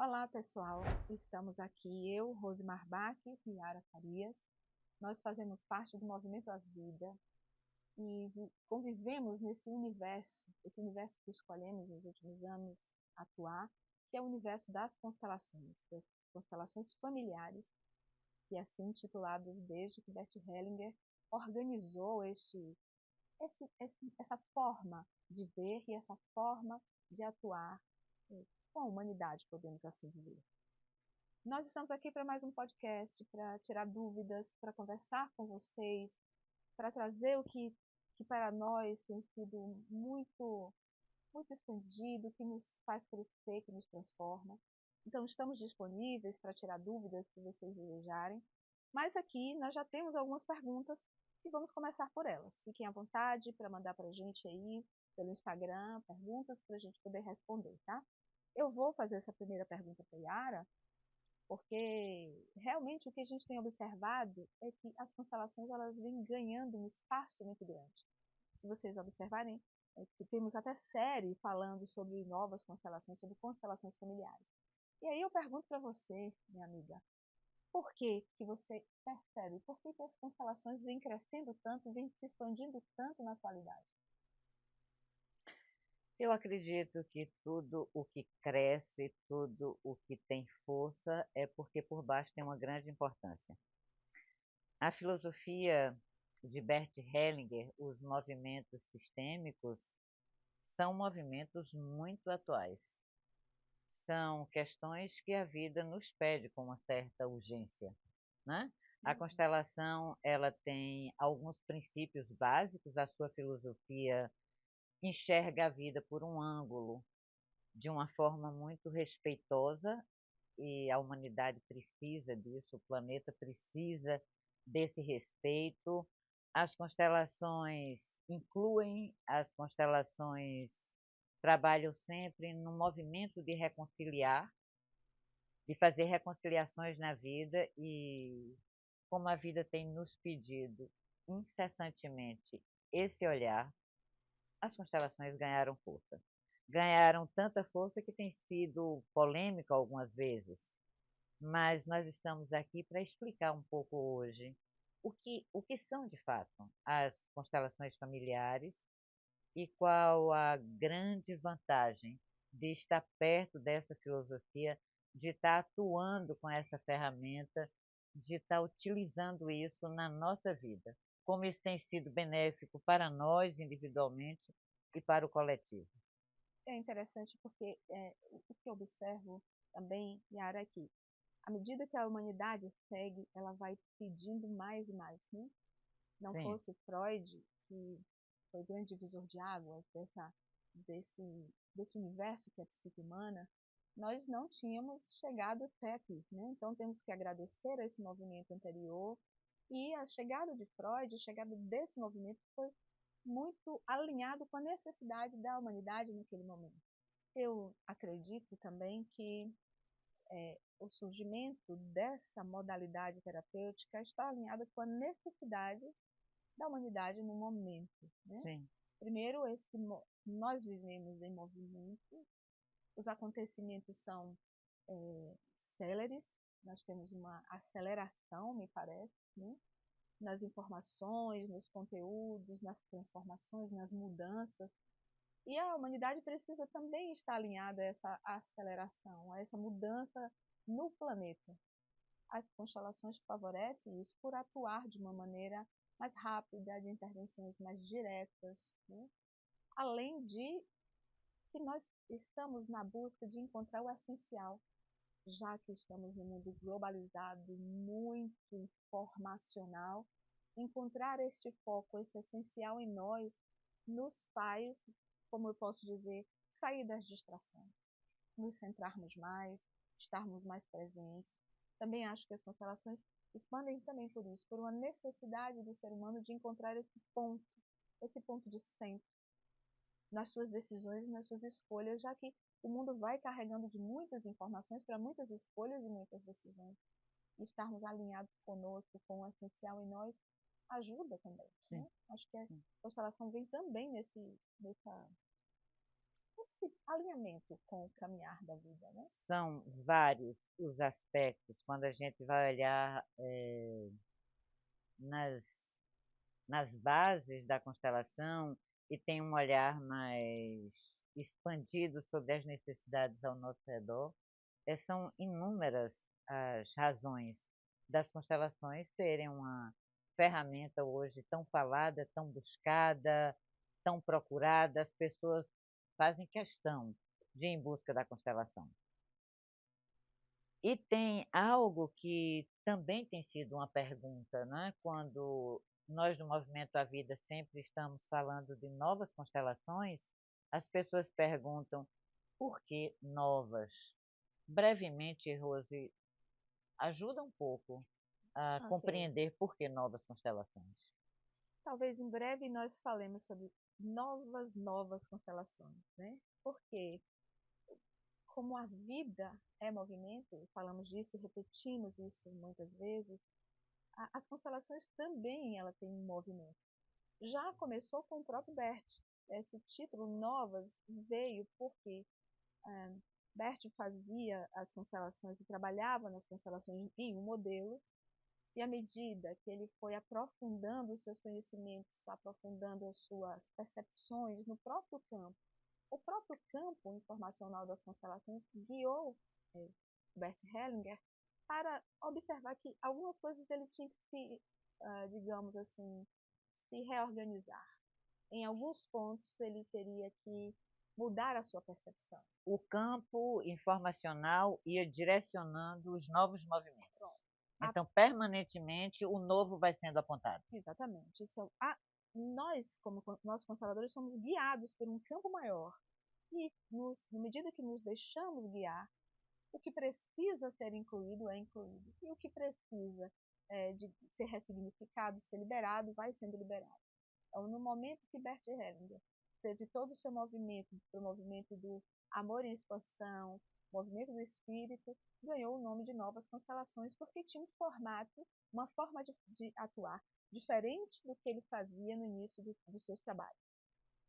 Olá, pessoal. Estamos aqui, eu, Rosimar Bach e Yara Farias. Nós fazemos parte do Movimento à Vida e convivemos nesse universo, esse universo que escolhemos nos últimos anos atuar, que é o universo das constelações familiares, e assim intituladas desde que Bert Hellinger organizou essa forma de ver e essa forma de atuar com a humanidade, podemos assim dizer. Nós estamos aqui para mais um podcast, para tirar dúvidas, para conversar com vocês, para trazer o que para nós tem sido muito, muito expandido, que nos faz crescer, que nos transforma. Então, estamos disponíveis para tirar dúvidas, se vocês desejarem. Mas aqui nós já temos algumas perguntas e vamos começar por elas. Fiquem à vontade para mandar para a gente aí, pelo Instagram, perguntas para a gente poder responder, tá? Eu vou fazer essa primeira pergunta para a Yara, porque realmente o que a gente tem observado é que as constelações elas vêm ganhando um espaço muito grande. Se vocês observarem, temos até série falando sobre novas constelações, sobre constelações familiares. E aí eu pergunto para você, minha amiga, por que você percebe, por que as constelações vêm crescendo tanto, vêm se expandindo tanto na atualidade? Eu acredito que tudo o que cresce, tudo o que tem força, é porque por baixo tem uma grande importância. A filosofia de Bert Hellinger, os movimentos sistêmicos, são movimentos muito atuais. São questões que a vida nos pede com uma certa urgência, né? A constelação, ela tem alguns princípios básicos, a sua filosofia enxerga a vida por um ângulo, de uma forma muito respeitosa, e a humanidade precisa disso, o planeta precisa desse respeito. As constelações as constelações trabalham sempre no movimento de reconciliar, de fazer reconciliações na vida, e como a vida tem nos pedido incessantemente esse olhar, as constelações ganharam força. Ganharam tanta força que tem sido polêmica algumas vezes, mas nós estamos aqui para explicar um pouco hoje o que são de fato as constelações familiares e qual a grande vantagem de estar perto dessa filosofia, de estar atuando com essa ferramenta, de estar utilizando isso na nossa vida, como isso tem sido benéfico para nós individualmente e para o coletivo. É interessante porque o que eu observo também, Yara, aqui, à medida que a humanidade segue, ela vai pedindo mais e mais, né? Não Sim, fosse Freud, que foi o grande divisor de águas desse universo que é a psique humana, nós não tínhamos chegado até aqui, né? Então temos que agradecer a esse movimento anterior, e a chegada de Freud, a chegada desse movimento foi muito alinhado com a necessidade da humanidade naquele momento. Eu acredito também que o surgimento dessa modalidade terapêutica está alinhado com a necessidade da humanidade no momento, né? sim, Primeiro, nós vivemos em movimento, os acontecimentos são céleres, nós temos uma aceleração, me parece, né? Nas informações, nos conteúdos, nas transformações, nas mudanças. E a humanidade precisa também estar alinhada a essa aceleração, a essa mudança no planeta. As constelações favorecem isso por atuar de uma maneira mais rápida, de intervenções mais diretas, né? Além de que nós estamos na busca de encontrar o essencial, já que estamos num mundo globalizado, muito informacional, encontrar este foco, esse essencial em nós, nos faz, como eu posso dizer, sair das distrações, nos centrarmos mais, estarmos mais presentes. Também acho que as constelações expandem também por isso, por uma necessidade do ser humano de encontrar esse ponto de centro nas suas decisões e nas suas escolhas, já que o mundo vai carregando de muitas informações para muitas escolhas e muitas decisões. E estarmos alinhados conosco, com o essencial em nós, ajuda também, sim, né? Acho que a sim. constelação vem também esse alinhamento com o caminhar da vida, né? São vários os aspectos quando a gente vai olhar nas, nas bases da constelação e tem um olhar mais expandido sobre as necessidades ao nosso redor. São inúmeras as razões das constelações serem uma ferramenta hoje tão falada, tão buscada, tão procurada. As pessoas fazem questão de ir em busca da constelação. E tem algo que também tem sido uma pergunta, né? Quando nós, no Movimento à Vida, sempre estamos falando de novas constelações, as pessoas perguntam por que novas? Brevemente, Rose, ajuda um pouco a Ok. compreender por que novas constelações. Talvez em breve nós falemos sobre novas constelações, né? Porque como a vida é movimento, falamos disso e repetimos isso muitas vezes, as constelações também ela tem um movimento. Já começou com o próprio Bert. Esse título Novas veio porque Bert fazia as constelações e trabalhava nas constelações em um modelo, e à medida que ele foi aprofundando os seus conhecimentos, aprofundando as suas percepções no próprio campo, o próprio campo informacional das constelações guiou Bert Hellinger para observar que algumas coisas ele tinha que se, digamos assim, se reorganizar. Em alguns pontos ele teria que mudar a sua percepção. O campo informacional ia direcionando os novos movimentos. Pronto. Então, permanentemente, o novo vai sendo apontado. Exatamente. Nós, como nós consteladores, somos guiados por um campo maior. E, na medida que nos deixamos guiar, o que precisa ser incluído é incluído. E o que precisa de ser ressignificado, ser liberado, vai sendo liberado. Então, no momento que Bert Hellinger teve todo o seu movimento, o movimento do amor em expansão, movimento do espírito, ganhou o nome de Novas Constelações, porque tinha um formato, uma forma de atuar diferente do que ele fazia no início dos seus trabalhos.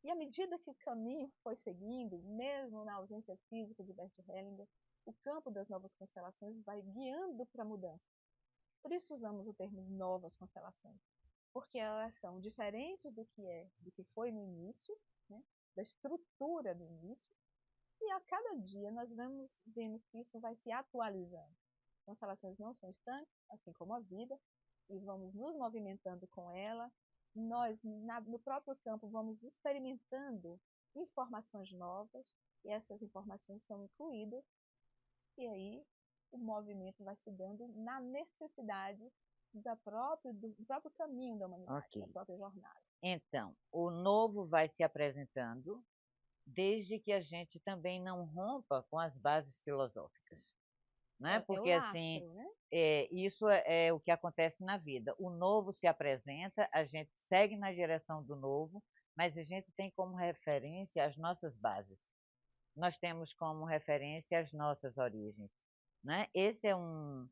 E à medida que o caminho foi seguindo, mesmo na ausência física de Bert Hellinger, o campo das novas constelações vai guiando para a mudança. Por isso usamos o termo novas constelações, porque elas são diferentes do que foi no início, né, da estrutura do início, e a cada dia nós vemos que isso vai se atualizando. Constelações não são estanques, assim como a vida, e vamos nos movimentando com ela. Nós, no próprio campo, vamos experimentando informações novas, e essas informações são incluídas, e aí o movimento vai se dando na necessidade do próprio caminho da humanidade, Ok. da própria jornada. Então, o novo vai se apresentando, desde que a gente também não rompa com as bases filosóficas, né? É o Porque assim, lastro, né? isso é o que acontece na vida. O novo se apresenta, a gente segue na direção do novo, mas a gente tem como referência as nossas bases. Nós temos como referência as nossas origens, né? Esse é um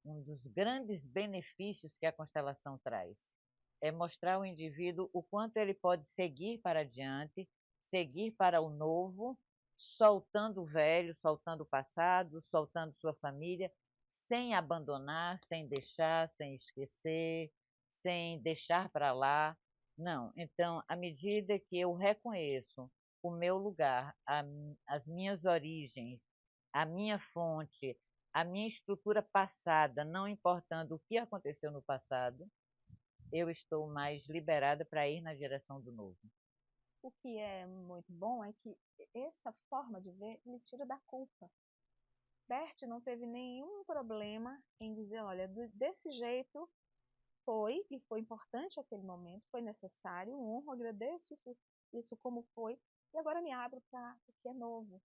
dos grandes benefícios que a constelação traz. É mostrar ao indivíduo o quanto ele pode seguir para adiante, seguir para o novo, soltando o velho, soltando o passado, soltando sua família, sem abandonar, sem deixar, sem esquecer, sem deixar para lá. Não. Então, à medida que eu reconheço o meu lugar, as minhas origens, a minha fonte, a minha estrutura passada, não importando o que aconteceu no passado, eu estou mais liberada para ir na direção do novo. O que é muito bom é que essa forma de ver me tira da culpa. Bert não teve nenhum problema em dizer, olha, desse jeito foi, e foi importante aquele momento, foi necessário, honro, agradeço isso como foi, e agora me abro para o que é novo.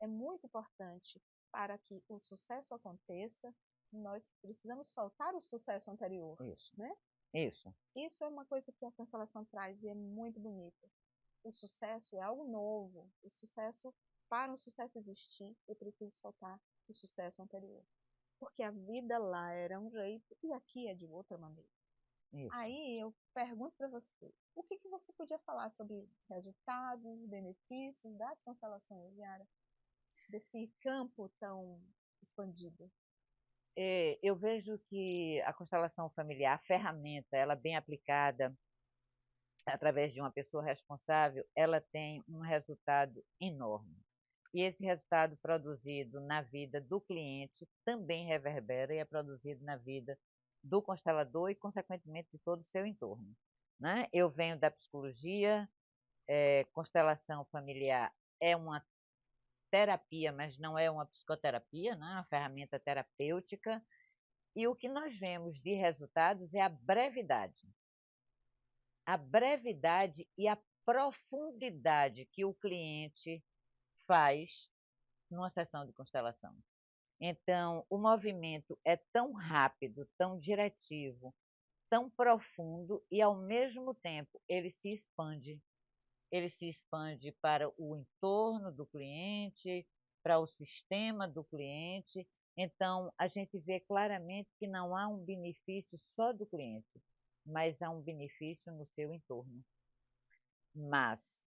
É muito importante para que o sucesso aconteça, nós precisamos soltar o sucesso anterior, Isso. né? Isso. Isso é uma coisa que a constelação traz e é muito bonita. O sucesso é algo novo. O sucesso, para um sucesso existir, eu preciso soltar o sucesso anterior. Porque a vida lá era um jeito e aqui é de outra maneira. Isso. Aí eu pergunto para você, o que que você podia falar sobre resultados, benefícios das constelações, Yara, desse campo tão expandido? Eu vejo que a constelação familiar, a ferramenta, ela bem aplicada através de uma pessoa responsável, ela tem um resultado enorme. E esse resultado produzido na vida do cliente também reverbera e é produzido na vida do constelador e, consequentemente, de todo o seu entorno, né. Eu venho da psicologia, constelação familiar é uma terapia, mas não é uma psicoterapia, né, é uma ferramenta terapêutica, e o que nós vemos de resultados é a brevidade e a profundidade que o cliente faz numa sessão de constelação. Então, o movimento é tão rápido, tão diretivo, tão profundo e, ao mesmo tempo, ele se expande. Ele se expande para o entorno do cliente, para o sistema do cliente. Então, a gente vê claramente que não há um benefício só do cliente, mas há um benefício no seu entorno. Mas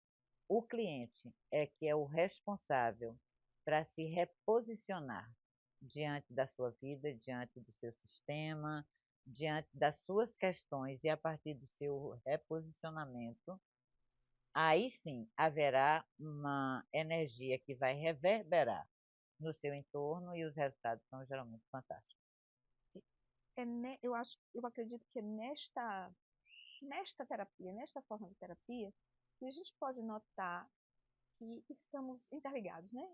o cliente é que é o responsável para se reposicionar diante da sua vida, diante do seu sistema, diante das suas questões, e a partir do seu reposicionamento, aí sim haverá uma energia que vai reverberar no seu entorno e os resultados são geralmente fantásticos. Eu acredito que é nesta terapia, nesta forma de terapia, que a gente pode notar que estamos interligados, né?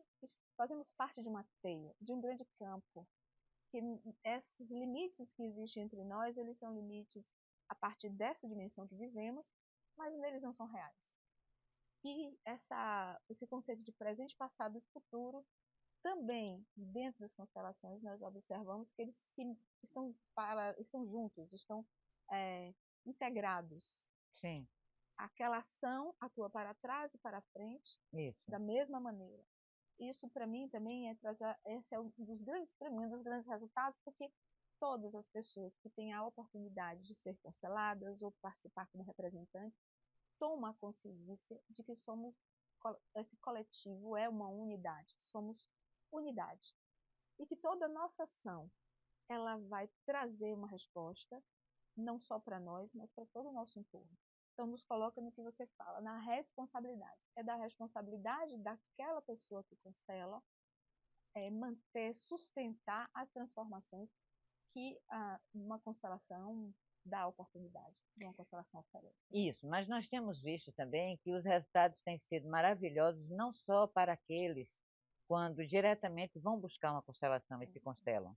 Fazemos parte de uma teia, de um grande campo, que esses limites que existem entre nós, eles são limites a partir dessa dimensão que vivemos, mas eles não são reais. E esse conceito de presente, passado e futuro, também dentro das constelações, nós observamos que eles estão juntos, estão é, integrados. Sim, Aquela ação atua para trás e para frente isso. da mesma maneira. Isso para mim também esse é um dos grandes, para mim, um dos grandes resultados, porque todas as pessoas que têm a oportunidade de ser consteladas ou participar como representantes tomam a consciência de que esse coletivo é uma unidade, somos unidade. E que toda a nossa ação, ela vai trazer uma resposta, não só para nós, mas para todo o nosso entorno. Então, nos coloca no que você fala, na responsabilidade. É da responsabilidade daquela pessoa que constela manter, sustentar as transformações que uma constelação dá oportunidade, de uma constelação oferece. Isso, mas nós temos visto também que os resultados têm sido maravilhosos, não só para aqueles quando diretamente vão buscar uma constelação e se constelam.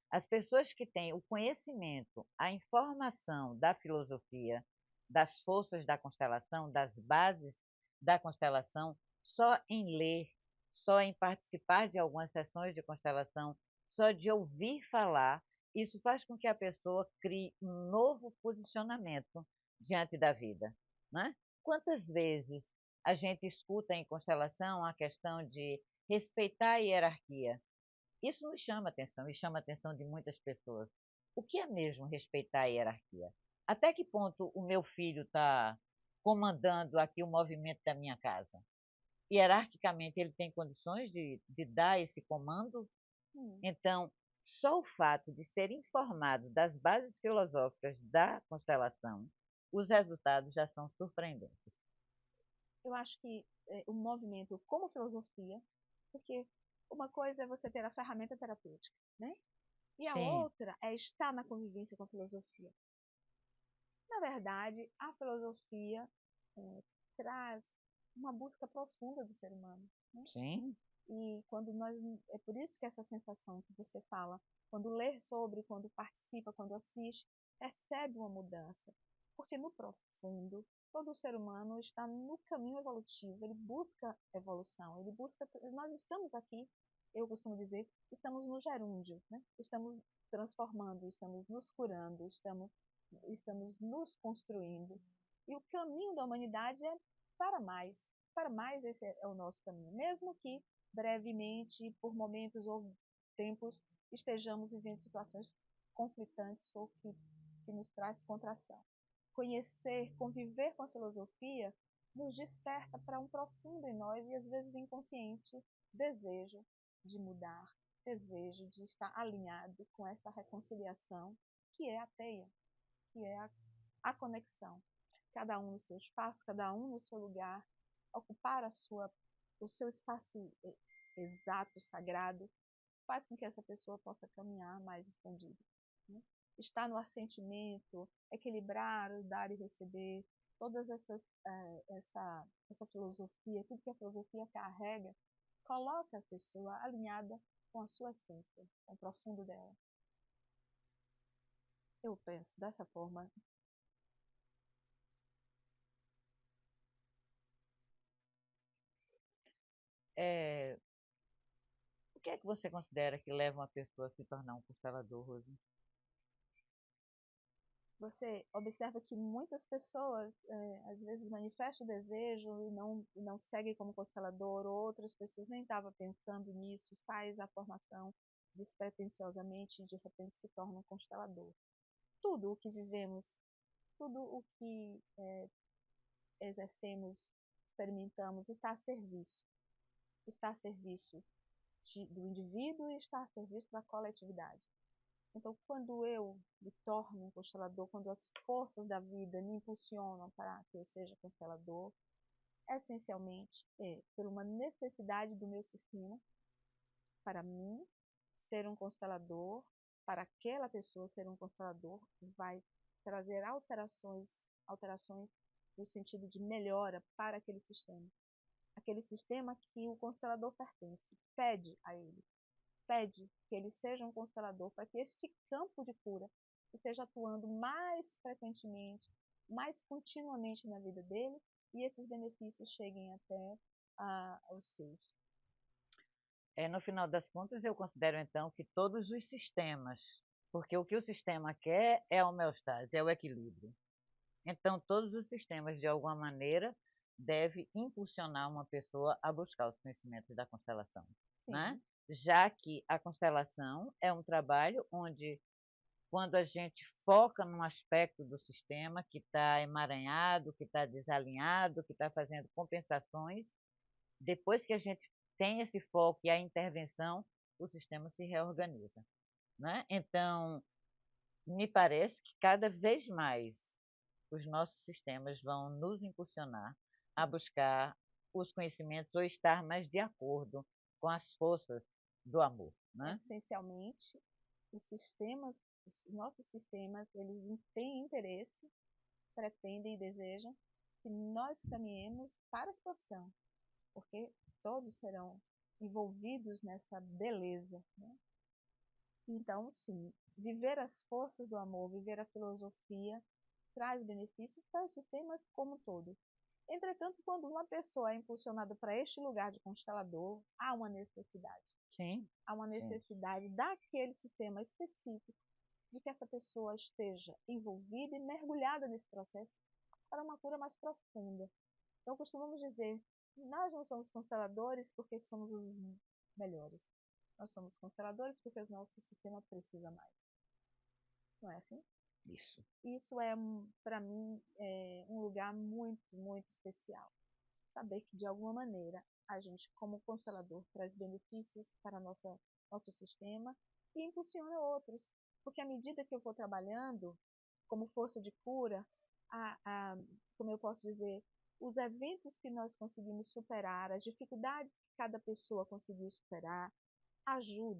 As pessoas que têm o conhecimento, a informação da filosofia, das forças da constelação, das bases da constelação, só em ler, só em participar de algumas sessões de constelação, só de ouvir falar, isso faz com que a pessoa crie um novo posicionamento diante da vida, né? Quantas vezes a gente escuta em constelação a questão de respeitar a hierarquia? Isso nos chama atenção e chama a atenção de muitas pessoas. O que é mesmo respeitar a hierarquia? Até que ponto o meu filho está comandando aqui o movimento da minha casa? Hierarquicamente, ele tem condições de dar esse comando? Hum, Então, só o fato de ser informado das bases filosóficas da constelação, os resultados já são surpreendentes. eu acho que o movimento como filosofia, porque uma coisa é você ter a ferramenta terapêutica, né? E a Sim, outra é estar na convivência com a filosofia. Na verdade, a filosofia eh, traz uma busca profunda do ser humano, né? sim, E quando nós, é por isso que essa sensação que você fala, quando lê sobre, quando participa, quando assiste, percebe uma mudança. Porque no profundo, todo ser humano está no caminho evolutivo, ele busca evolução, ele busca. Nós estamos aqui, eu costumo dizer, estamos no gerúndio, né? Estamos transformando, estamos nos curando, estamos nos construindo. E o caminho da humanidade é para mais. Para mais, esse é o nosso caminho. Mesmo que brevemente, por momentos ou tempos, estejamos vivendo situações conflitantes ou que que nos traz contração. Conhecer, conviver com a filosofia nos desperta para um profundo em nós e às vezes inconsciente desejo de mudar, desejo de estar alinhado com essa reconciliação que é a teia, que é a conexão. Cada um no seu espaço, cada um no seu lugar, ocupar o seu espaço exato, sagrado, faz com que essa pessoa possa caminhar mais escondida. Né? Estar no assentimento, equilibrar o dar e receber, todas essa filosofia, tudo que a filosofia carrega, coloca a pessoa alinhada com a sua essência, com o profundo dela. Eu penso dessa forma. O que é que você considera que leva uma pessoa a se tornar um constelador, Rose? Você observa que muitas pessoas, às vezes, manifestam o desejo e não seguem como constelador, outras pessoas nem estavam pensando nisso, faz a formação despretensiosamente e de repente se torna um constelador. Tudo o que vivemos, tudo o que exercemos, experimentamos, está a serviço. Está a serviço do indivíduo e está a serviço da coletividade. Então, quando eu me torno um constelador, quando as forças da vida me impulsionam para que eu seja constelador, essencialmente é por uma necessidade do meu sistema, para mim, ser um constelador, para aquela pessoa ser um constelador, vai trazer alterações no sentido de melhora para aquele sistema que o constelador pertence, pede a ele. Pede que ele seja um constelador para que este campo de cura esteja atuando mais frequentemente, mais continuamente na vida dele e esses benefícios cheguem até aos seus. No final das contas, eu considero então que todos os sistemas, porque o que o sistema quer é a homeostase, é o equilíbrio. Então, todos os sistemas, de alguma maneira, devem impulsionar uma pessoa a buscar os conhecimentos da constelação. Né? Já que a constelação é um trabalho onde, quando a gente foca num aspecto do sistema que está emaranhado, que está desalinhado, que está fazendo compensações, depois que a gente tem esse foco e a intervenção, o sistema se reorganiza. Né? Então, me parece que cada vez mais os nossos sistemas vão nos impulsionar a buscar os conhecimentos ou estar mais de acordo com as forças do amor. Né? Essencialmente, os nossos sistemas, eles têm interesse, pretendem e desejam que nós caminhemos para a expansão, porque todos serão envolvidos nessa beleza. Né? Então, sim, viver as forças do amor, viver a filosofia, traz benefícios para o sistema como um todo. Entretanto, quando uma pessoa é impulsionada para este lugar de constelador, há uma necessidade. Sim. Há uma necessidade daquele sistema específico de que essa pessoa esteja envolvida e mergulhada nesse processo para uma cura mais profunda. Então, costumamos dizer, nós não somos consteladores porque somos os melhores. Nós somos consteladores porque o nosso sistema precisa mais. Não é assim? Isso. Isso é, para mim, um lugar muito, muito especial. Saber que, de alguma maneira, a gente, como constelador, traz benefícios para nosso sistema e impulsiona outros. Porque à medida que eu vou trabalhando como força de cura, como eu posso dizer, os eventos que nós conseguimos superar, as dificuldades que cada pessoa conseguiu superar,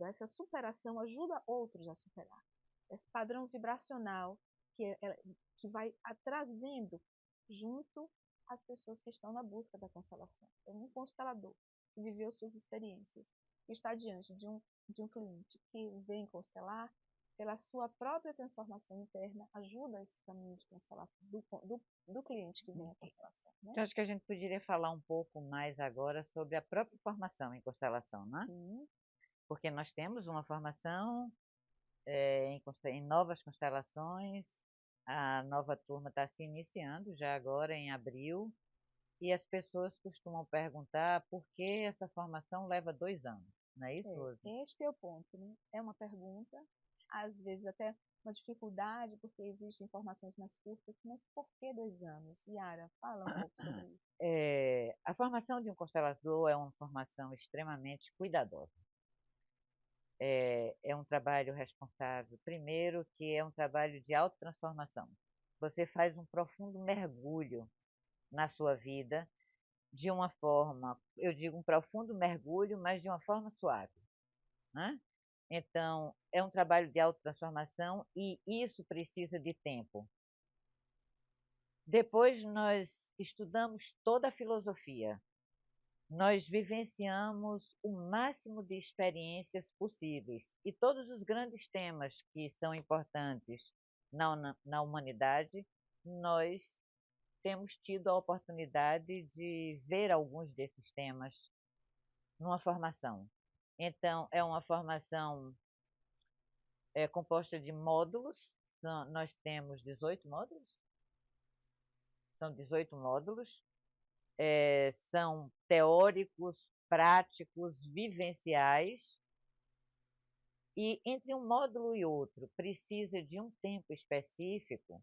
essa superação ajuda outros a superar. Esse padrão vibracional que vai trazendo junto as pessoas que estão na busca da constelação. Então, um constelador que viveu suas experiências, que está diante de um cliente que vem constelar, pela sua própria transformação interna, ajuda esse caminho de constelação do cliente que vem à constelação. Né? Então, acho que a gente poderia falar um pouco mais agora sobre a própria formação em constelação, né? Sim. Porque nós temos uma formação em novas constelações, a nova turma está se iniciando já agora em abril, e as pessoas costumam perguntar por que essa formação leva 2 anos, não é isso, Rose? Este é o ponto, né? É uma pergunta às vezes até uma dificuldade, porque existem informações mais curtas, mas por que 2 anos? Yara, fala um pouco sobre isso. A formação de um constelador é uma formação extremamente cuidadosa. É um trabalho responsável, primeiro, que é um trabalho de autotransformação. Você faz um profundo mergulho na sua vida, de uma forma, eu digo um profundo mergulho, mas de uma forma suave, né? Então, é um trabalho de autotransformação e isso precisa de tempo. Depois nós estudamos toda a filosofia, nós vivenciamos o máximo de experiências possíveis e todos os grandes temas que são importantes na humanidade, nós temos tido a oportunidade de ver alguns desses temas numa formação. Então, é uma formação composta de módulos, nós temos 18 módulos, são 18 módulos, são teóricos, práticos, vivenciais, e entre um módulo e outro precisa de um tempo específico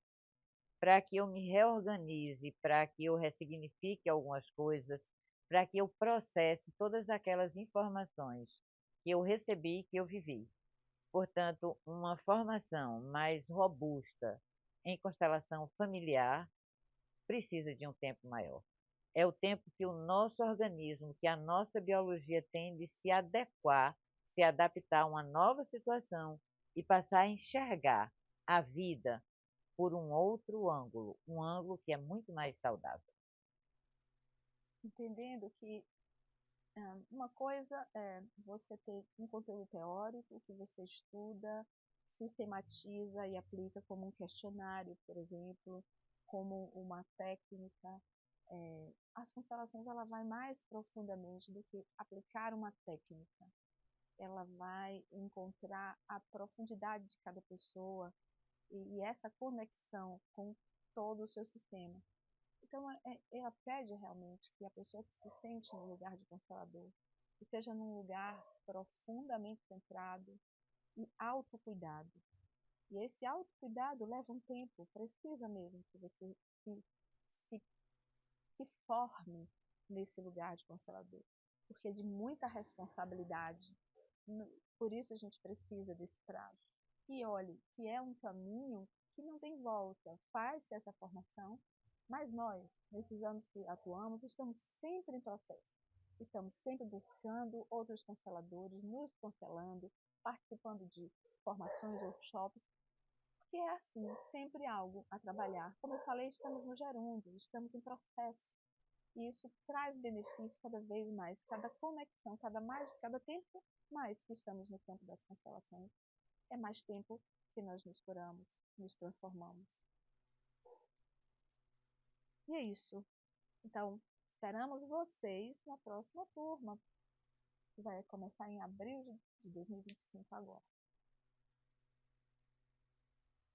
para que eu me reorganize, para que eu ressignifique algumas coisas, para que eu processe todas aquelas informações que eu recebi, que eu vivi. Portanto, uma formação mais robusta em constelação familiar precisa de um tempo maior. É o tempo que o nosso organismo, que a nossa biologia tem de se adequar, se adaptar a uma nova situação e passar a enxergar a vida por um outro ângulo, um ângulo que é muito mais saudável. Entendendo que uma coisa é você ter um conteúdo teórico que você estuda, sistematiza e aplica como um questionário, por exemplo, como uma técnica. As constelações ela vai mais profundamente do que aplicar uma técnica. Ela vai encontrar a profundidade de cada pessoa e essa conexão com todo o seu sistema. Então, ela pede realmente que a pessoa que se sente no lugar de constelador esteja num lugar profundamente centrado e autocuidado. E esse autocuidado leva um tempo, precisa mesmo que você se, se forme nesse lugar de constelador, porque é de muita responsabilidade. Por isso a gente precisa desse prazo. E olhe, que é um caminho que não tem volta. Faz-se essa formação, mas nós, nesses anos que atuamos, estamos sempre em processo. Estamos sempre buscando outros consteladores, nos constelando, participando de formações, workshops, porque é assim, sempre algo a trabalhar. Como eu falei, estamos no gerúndio, estamos em processo. E isso traz benefício cada vez mais, cada conexão, cada tempo mais que estamos no campo das constelações, é mais tempo que nós nos curamos, nos transformamos. E é isso. Então, esperamos vocês na próxima turma, que vai começar em abril de 2025 agora.